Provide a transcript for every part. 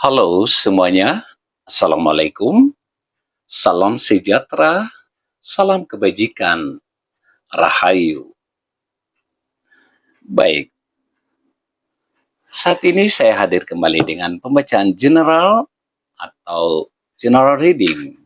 Halo semuanya, Assalamualaikum, salam sejahtera, salam kebajikan, rahayu. Baik, saat ini saya hadir kembali dengan pembacaan general atau general reading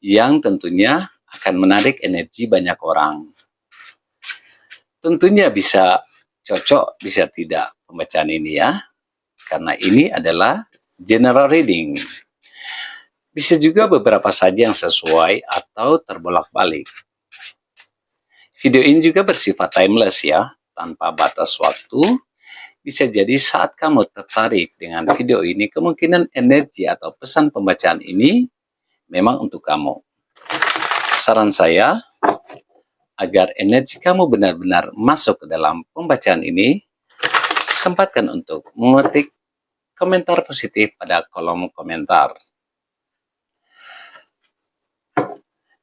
yang tentunya akan menarik energi banyak orang. Tentunya bisa cocok, bisa tidak pembacaan ini ya, karena ini adalah general reading. Bisa juga beberapa saja yang sesuai atau terbolak-balik. Video ini juga bersifat timeless ya, tanpa batas waktu. Bisa jadi saat kamu tertarik dengan video ini, kemungkinan energi atau pesan pembacaan ini memang untuk kamu. Saran saya, agar energi kamu benar-benar masuk ke dalam pembacaan ini, sempatkan untuk mengetik komentar positif pada kolom komentar.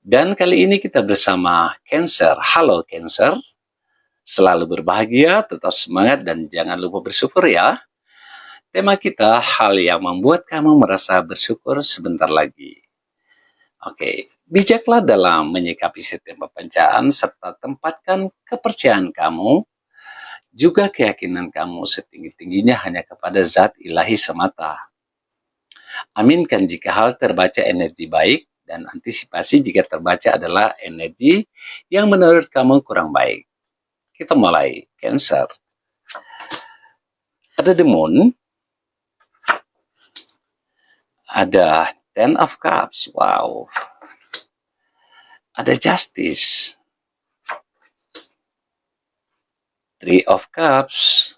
Dan kali ini kita bersama Cancer. Halo Cancer, selalu berbahagia, tetap semangat, dan jangan lupa bersyukur ya. Tema kita, hal yang membuat kamu merasa bersyukur sebentar lagi. Oke, bijaklah dalam menyikapi setiap pembacaan, serta tempatkan kepercayaan kamu, juga keyakinan kamu setinggi-tingginya hanya kepada zat ilahi semata. Aminkan jika hal terbaca energi baik, dan antisipasi jika terbaca adalah energi yang menurut kamu kurang baik. Kita mulai, Cancer. Ada the moon, ada Ten of Cups, wow. Ada Justice, Three of Cups,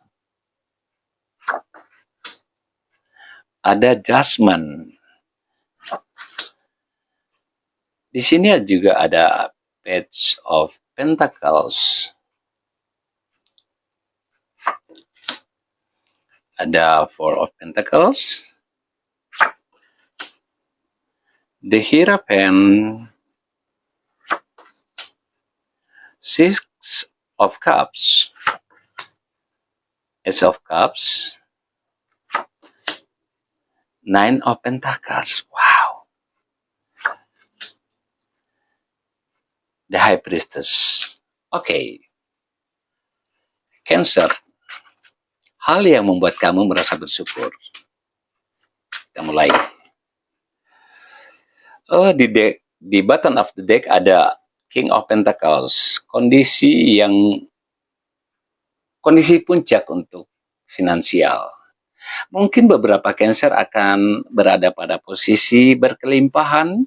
ada Judgment. Di sini juga ada Page of Pentacles, ada Four of Pentacles, the Hierophant, Six of Cups, Ace of Cups, Nine of Pentacles. Wow. The High Priestess. Oke. Cancer. Hal yang membuat kamu merasa bersyukur. Kita mulai. Oh, di bottom of the deck ada King of Pentacles. Kondisi puncak untuk finansial. Mungkin beberapa Cancer akan berada pada posisi berkelimpahan.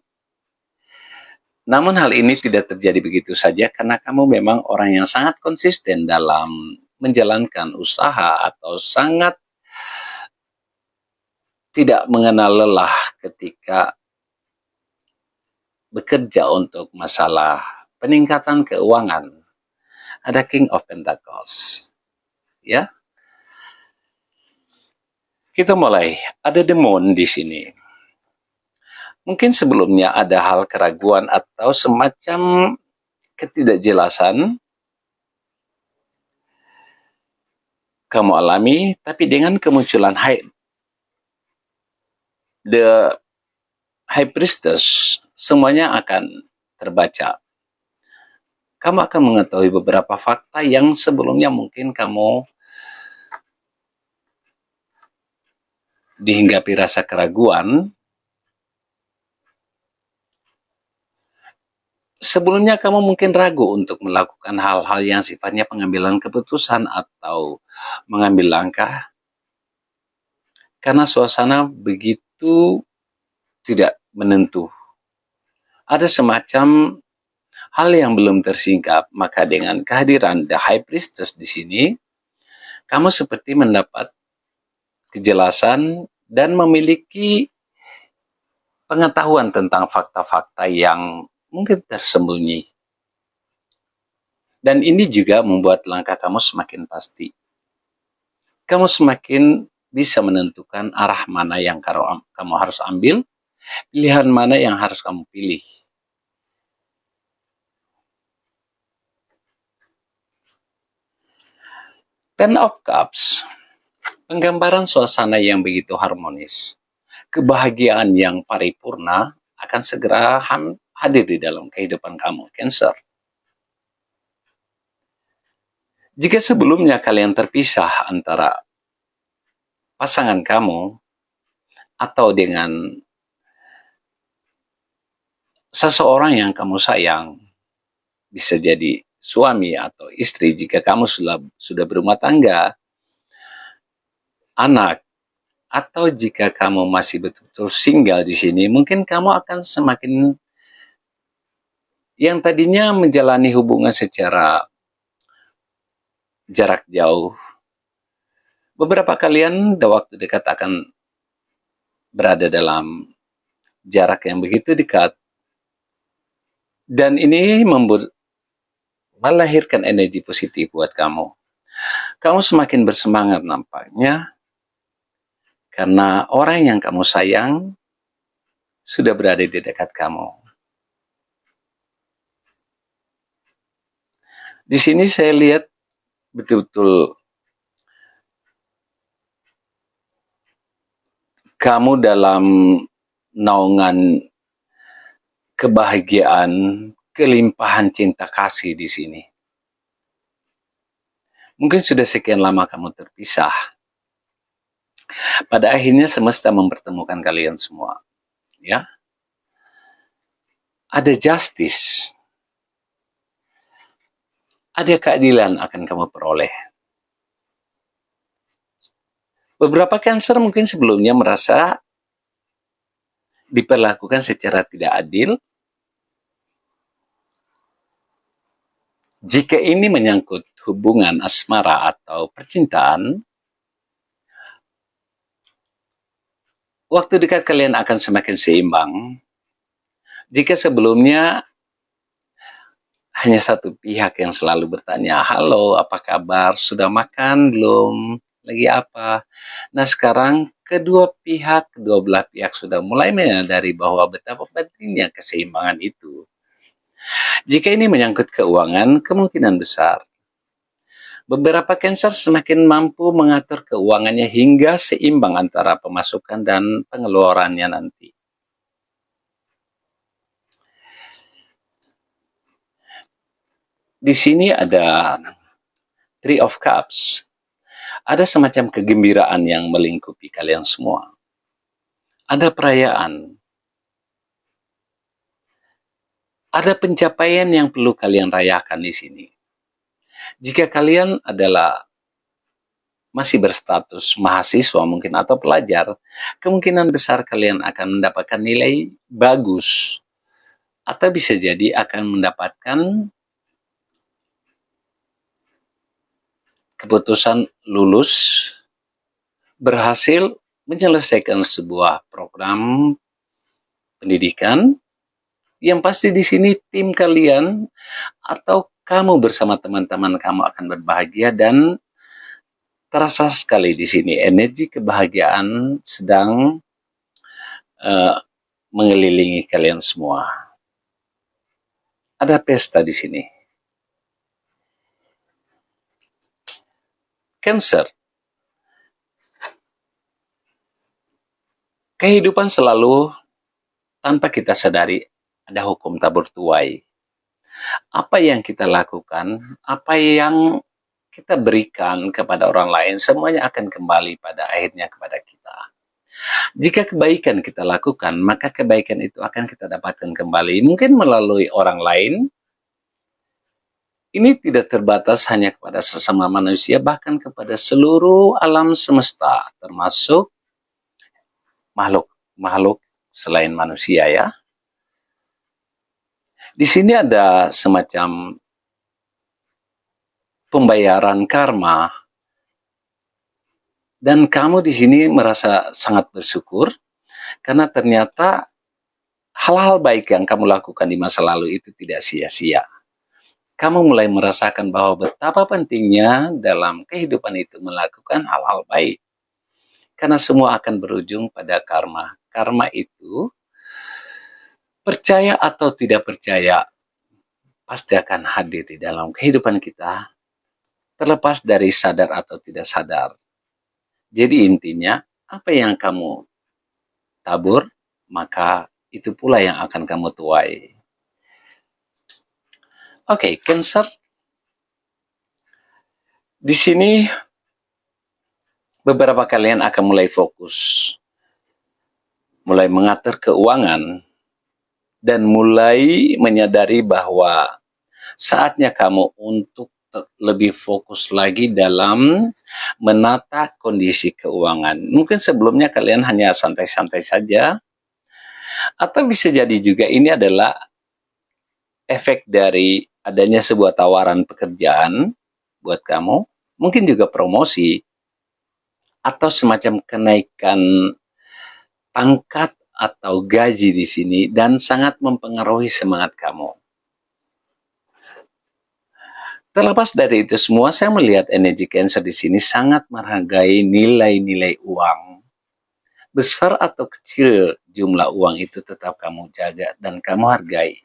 Namun hal ini tidak terjadi begitu saja karena kamu memang orang yang sangat konsisten dalam menjalankan usaha atau sangat tidak mengenal lelah ketika bekerja untuk masalah peningkatan keuangan. Ada King of Pentacles. Ya. Kita mulai. Ada the moon di sini. Mungkin sebelumnya ada hal keraguan atau semacam ketidakjelasan kamu alami, tapi dengan kemunculan the High Priestess, semuanya akan terbaca. Kamu akan mengetahui beberapa fakta yang sebelumnya mungkin kamu dihinggapi rasa keraguan. Sebelumnya kamu mungkin ragu untuk melakukan hal-hal yang sifatnya pengambilan keputusan atau mengambil langkah karena suasana begitu tidak menentu. Ada semacam hal yang belum tersingkap, maka dengan kehadiran The High Priestess di sini, kamu seperti mendapat kejelasan dan memiliki pengetahuan tentang fakta-fakta yang mungkin tersembunyi. Dan ini juga membuat langkah kamu semakin pasti. Kamu semakin bisa menentukan arah mana yang kamu harus ambil, pilihan mana yang harus kamu pilih. Ten of Cups, penggambaran suasana yang begitu harmonis. kebahagiaan yang paripurna akan segera hadir di dalam kehidupan kamu, Cancer. Jika sebelumnya kalian terpisah antara pasangan kamu atau dengan seseorang yang kamu sayang, bisa jadi suami atau istri jika kamu sudah berumah tangga, anak, atau jika kamu masih betul-betul single di sini, mungkin kamu akan semakin yang tadinya menjalani hubungan secara jarak jauh. Beberapa kalian dalam waktu dekat akan berada dalam jarak yang begitu dekat. Dan ini melahirkan energi positif buat kamu. Kamu semakin bersemangat nampaknya, karena orang yang kamu sayang sudah berada di dekat kamu. Di sini saya lihat betul-betul kamu dalam naungan kebahagiaan, kelimpahan cinta kasih di sini. Mungkin sudah sekian lama kamu terpisah. Pada akhirnya semesta mempertemukan kalian semua. Ya. Ada justice. Ada keadilan akan kamu peroleh. Beberapa Cancer mungkin sebelumnya merasa diperlakukan secara tidak adil. Jika ini menyangkut hubungan asmara atau percintaan, waktu dekat kalian akan semakin seimbang. Jika sebelumnya hanya satu pihak yang selalu bertanya, halo, apa kabar? Sudah makan belum? Lagi apa? Nah sekarang kedua belah pihak sudah mulai menyadari bahwa betapa pentingnya keseimbangan itu. Jika ini menyangkut keuangan, kemungkinan besar beberapa Cancer semakin mampu mengatur keuangannya hingga seimbang antara pemasukan dan pengeluarannya nanti. Di sini ada Three of Cups. Ada semacam kegembiraan yang melingkupi kalian semua. Ada perayaan. Ada pencapaian yang perlu kalian rayakan di sini. Jika kalian adalah masih berstatus mahasiswa mungkin atau pelajar, kemungkinan besar kalian akan mendapatkan nilai bagus. Atau bisa jadi akan mendapatkan keputusan lulus, berhasil menyelesaikan sebuah program pendidikan, yang pasti di sini tim kalian atau kamu bersama teman-teman kamu akan berbahagia dan terasa sekali di sini energi kebahagiaan sedang mengelilingi kalian semua. Ada pesta di sini. Cancer. Kehidupan selalu tanpa kita sadari ada hukum tabur tuai. Apa yang kita lakukan, apa yang kita berikan kepada orang lain, semuanya akan kembali pada akhirnya kepada kita. Jika kebaikan kita lakukan, maka kebaikan itu akan kita dapatkan kembali. Mungkin melalui orang lain. Ini tidak terbatas hanya kepada sesama manusia, bahkan kepada seluruh alam semesta, termasuk makhluk selain manusia ya. Di sini ada semacam pembayaran karma. Dan kamu di sini merasa sangat bersyukur karena ternyata hal-hal baik yang kamu lakukan di masa lalu itu tidak sia-sia. Kamu mulai merasakan bahwa betapa pentingnya dalam kehidupan itu melakukan hal-hal baik. Karena semua akan berujung pada karma. Karma itu, percaya atau tidak percaya, pasti akan hadir di dalam kehidupan kita, terlepas dari sadar atau tidak sadar. Jadi intinya, apa yang kamu tabur, maka itu pula yang akan kamu tuai. Oke, Cancer. Di sini beberapa kalian akan mulai fokus, mulai mengatur keuangan, dan mulai menyadari bahwa saatnya kamu untuk lebih fokus lagi dalam menata kondisi keuangan. Mungkin sebelumnya kalian hanya santai-santai saja, atau bisa jadi juga ini adalah efek dari adanya sebuah tawaran pekerjaan buat kamu, mungkin juga promosi, atau semacam kenaikan pangkat atau gaji di sini, dan sangat mempengaruhi semangat kamu. Terlepas dari itu semua, saya melihat energi Cancer di sini sangat menghargai nilai-nilai uang. Besar atau kecil jumlah uang itu tetap kamu jaga dan kamu hargai.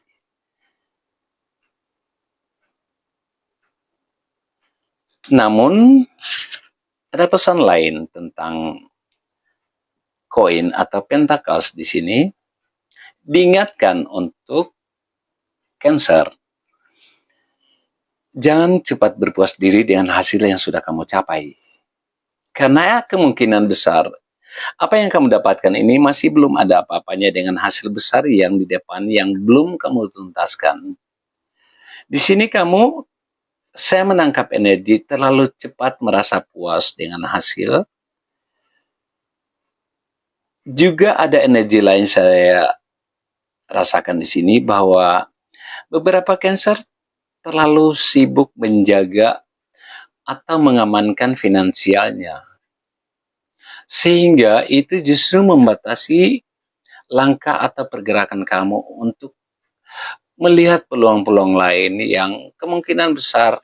Namun, ada pesan lain tentang koin atau pentacles di sini. Diingatkan untuk Cancer, jangan cepat berpuas diri dengan hasil yang sudah kamu capai. Karena kemungkinan besar, apa yang kamu dapatkan ini masih belum ada apa-apanya dengan hasil besar yang di depan yang belum kamu tuntaskan. Di sini saya menangkap energi terlalu cepat merasa puas dengan hasil. Juga ada energi lain saya rasakan di sini bahwa beberapa Cancer terlalu sibuk menjaga atau mengamankan finansialnya. Sehingga itu justru membatasi langkah atau pergerakan kamu untuk melihat peluang-peluang lain yang kemungkinan besar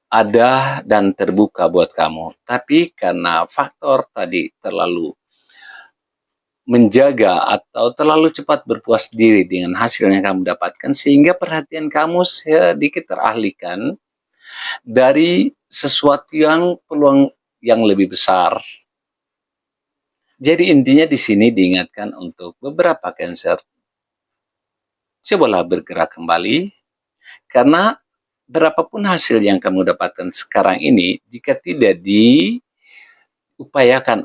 ada dan terbuka buat kamu. Tapi karena faktor tadi terlalu menjaga atau terlalu cepat berpuas diri dengan hasil yang kamu dapatkan, sehingga perhatian kamu sedikit teralihkan dari sesuatu yang peluang yang lebih besar. Jadi intinya di sini diingatkan untuk beberapa Cancer, cobalah bergerak kembali, karena berapapun hasil yang kamu dapatkan sekarang ini, jika tidak diupayakan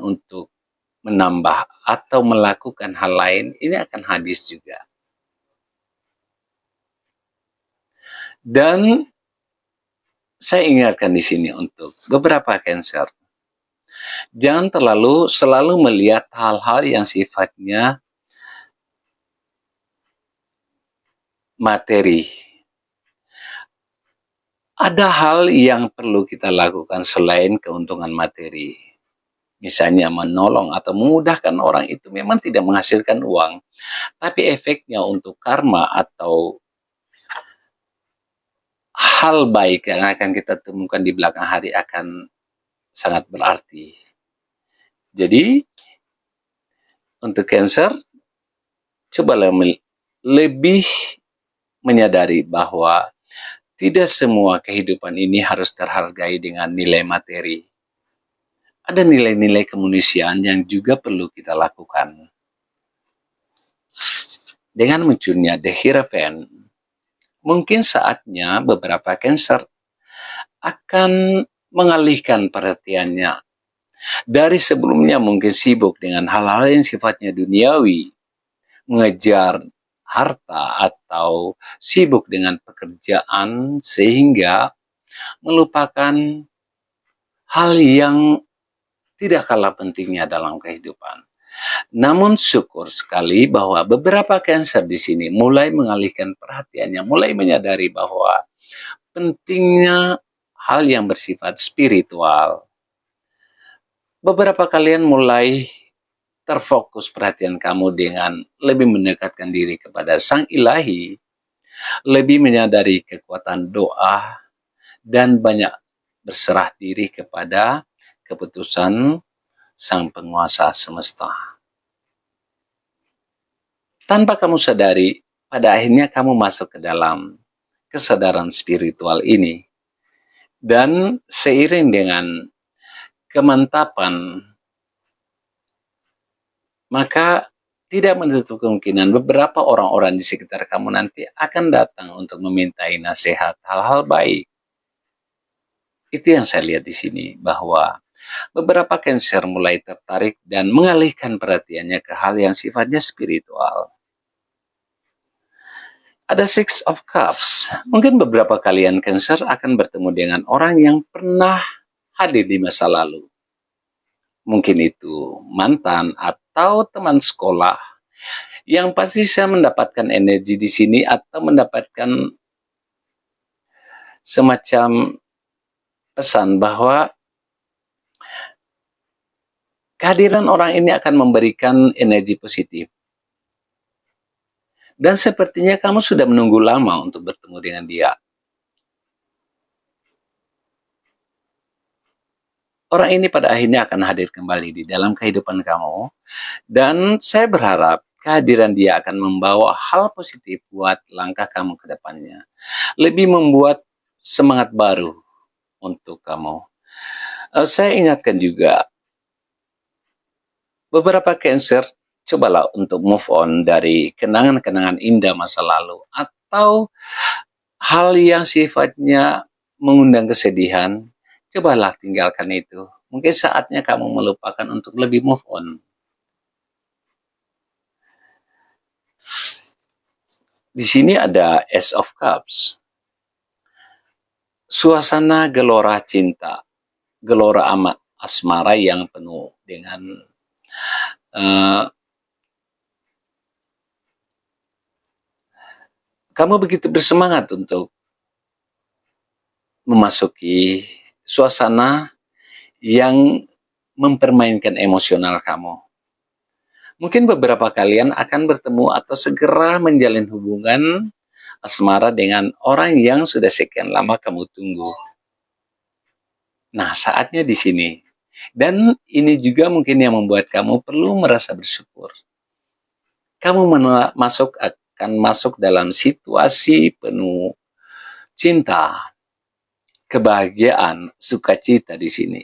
untuk menambah atau melakukan hal lain, ini akan habis juga. Dan saya ingatkan di sini untuk beberapa Cancer, jangan selalu melihat hal-hal yang sifatnya materi. Ada hal yang perlu kita lakukan selain keuntungan materi. Misalnya menolong atau memudahkan orang itu memang tidak menghasilkan uang, tapi efeknya untuk karma atau hal baik yang akan kita temukan di belakang hari akan sangat berarti. Jadi, untuk Cancer, cobalah lebih menyadari bahwa tidak semua kehidupan ini harus terhargai dengan nilai materi. Ada nilai-nilai kemanusiaan yang juga perlu kita lakukan. Dengan munculnya The Hierophant, mungkin saatnya beberapa Cancer akan mengalihkan perhatiannya dari sebelumnya mungkin sibuk dengan hal-hal yang sifatnya duniawi, mengejar harta atau sibuk dengan pekerjaan sehingga melupakan hal yang tidak kalah pentingnya dalam kehidupan. Namun syukur sekali bahwa beberapa Cancer di sini mulai mengalihkan perhatiannya, mulai menyadari bahwa pentingnya hal yang bersifat spiritual. Beberapa kalian mulai terfokus perhatian kamu dengan lebih mendekatkan diri kepada Sang Ilahi, lebih menyadari kekuatan doa, dan banyak berserah diri kepada keputusan Sang Penguasa semesta. Tanpa kamu sadari, pada akhirnya kamu masuk ke dalam kesadaran spiritual ini. Dan seiring dengan kemantapan maka tidak menutup kemungkinan beberapa orang-orang di sekitar kamu nanti akan datang untuk memintai nasihat hal-hal baik. Itu yang saya lihat di sini, bahwa beberapa Cancer mulai tertarik dan mengalihkan perhatiannya ke hal yang sifatnya spiritual. Ada Six of Cups. Mungkin beberapa kalian Cancer akan bertemu dengan orang yang pernah hadir di masa lalu. Mungkin itu mantan atau teman sekolah. Yang pasti saya mendapatkan energi di sini atau mendapatkan semacam pesan bahwa kehadiran orang ini akan memberikan energi positif. Dan sepertinya kamu sudah menunggu lama untuk bertemu dengan dia. Orang ini pada akhirnya akan hadir kembali di dalam kehidupan kamu. Dan saya berharap kehadiran dia akan membawa hal positif buat langkah kamu ke depannya. Lebih membuat semangat baru untuk kamu. Saya ingatkan juga, beberapa Cancer, cobalah untuk move on dari kenangan-kenangan indah masa lalu. Atau hal yang sifatnya mengundang kesedihan, cobalah tinggalkan itu. Mungkin saatnya kamu melupakan untuk lebih move on. Di sini ada Ace of Cups. Suasana gelora cinta, gelora asmara yang penuh dengan kamu begitu bersemangat untuk memasuki suasana yang mempermainkan emosional kamu. Mungkin beberapa kalian akan bertemu atau segera menjalin hubungan asmara dengan orang yang sudah sekian lama kamu tunggu. Nah, saatnya di sini. Dan ini juga mungkin yang membuat kamu perlu merasa bersyukur. Kamu akan masuk dalam situasi penuh cinta, kebahagiaan, sukacita di sini.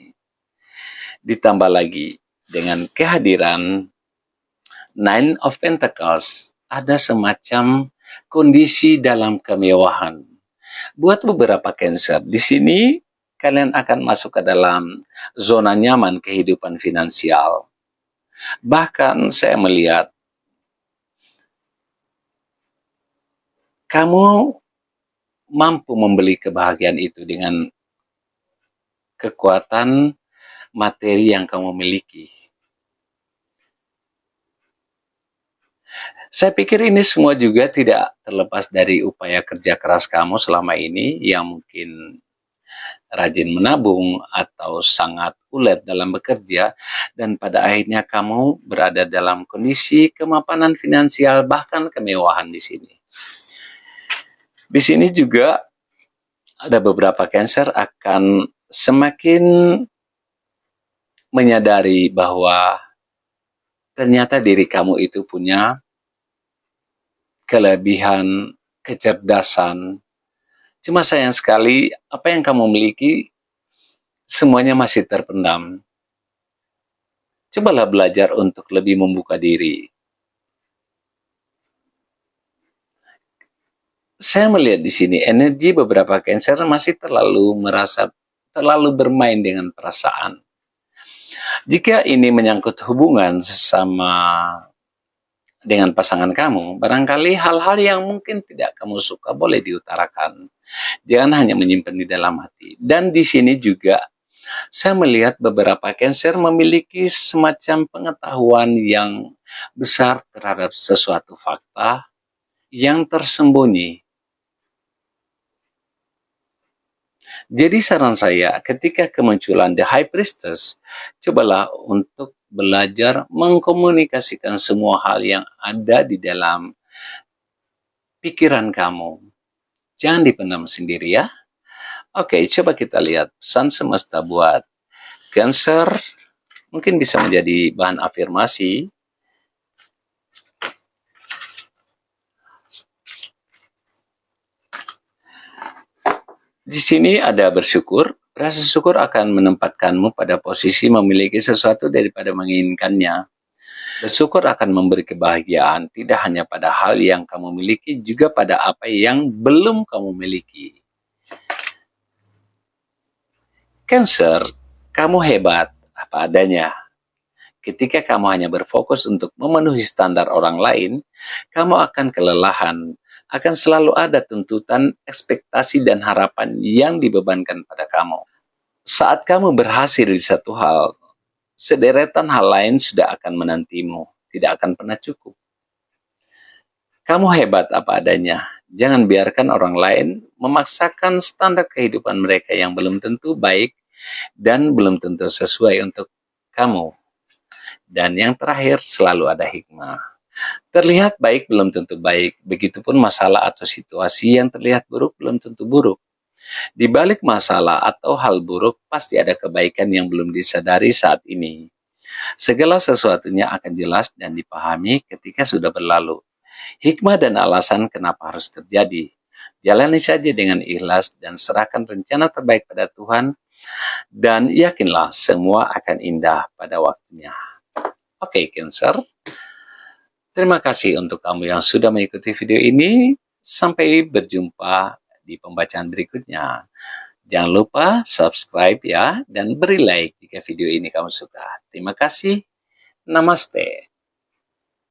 Ditambah lagi dengan kehadiran Nine of Pentacles, ada semacam kondisi dalam kemewahan. Buat beberapa Cancer, di sini kalian akan masuk ke dalam zona nyaman kehidupan finansial. Bahkan saya melihat kamu mampu membeli kebahagiaan itu dengan kekuatan materi yang kamu miliki. Saya pikir ini semua juga tidak terlepas dari upaya kerja keras kamu selama ini yang mungkin rajin menabung atau sangat ulet dalam bekerja, dan pada akhirnya kamu berada dalam kondisi kemapanan finansial bahkan kemewahan di sini. Di sini juga ada beberapa Cancer akan semakin menyadari bahwa ternyata diri kamu itu punya kelebihan, kecerdasan. Cuma sayang sekali, apa yang kamu miliki semuanya masih terpendam. Cobalah belajar untuk lebih membuka diri. Saya melihat di sini energi beberapa Cancer masih terlalu bermain dengan perasaan. Jika ini menyangkut hubungan sesama dengan pasangan kamu, barangkali hal-hal yang mungkin tidak kamu suka boleh diutarakan. Jangan hanya menyimpan di dalam hati. Dan di sini juga saya melihat beberapa Cancer memiliki semacam pengetahuan yang besar terhadap sesuatu fakta yang tersembunyi. Jadi saran saya, ketika kemunculan The High Priestess, cobalah untuk belajar mengkomunikasikan semua hal yang ada di dalam pikiran kamu. Jangan dipendam sendiri ya. Oke, coba kita lihat pesan semesta buat Cancer. Mungkin bisa menjadi bahan afirmasi. Di sini ada bersyukur. Rasa syukur akan menempatkanmu pada posisi memiliki sesuatu daripada menginginkannya. Bersyukur akan memberi kebahagiaan tidak hanya pada hal yang kamu miliki, juga pada apa yang belum kamu miliki. Cancer, kamu hebat apa adanya. Ketika kamu hanya berfokus untuk memenuhi standar orang lain, kamu akan kelelahan. Akan selalu ada tuntutan, ekspektasi, dan harapan yang dibebankan pada kamu. Saat kamu berhasil di satu hal, sederetan hal lain sudah akan menantimu, tidak akan pernah cukup. Kamu hebat apa adanya. Jangan biarkan orang lain memaksakan standar kehidupan mereka yang belum tentu baik dan belum tentu sesuai untuk kamu. Dan yang terakhir, selalu ada hikmah. Terlihat baik belum tentu baik, begitupun masalah atau situasi yang terlihat buruk belum tentu buruk. Di balik masalah atau hal buruk, pasti ada kebaikan yang belum disadari saat ini. Segala sesuatunya akan jelas dan dipahami ketika sudah berlalu. Hikmah dan alasan kenapa harus terjadi. Jalani saja dengan ikhlas dan serahkan rencana terbaik pada Tuhan, dan yakinlah semua akan indah pada waktunya. Oke, Cancer. Terima kasih untuk kamu yang sudah mengikuti video ini. Sampai berjumpa di pembacaan berikutnya. Jangan lupa subscribe ya, dan beri like jika video ini kamu suka. Terima kasih. Namaste.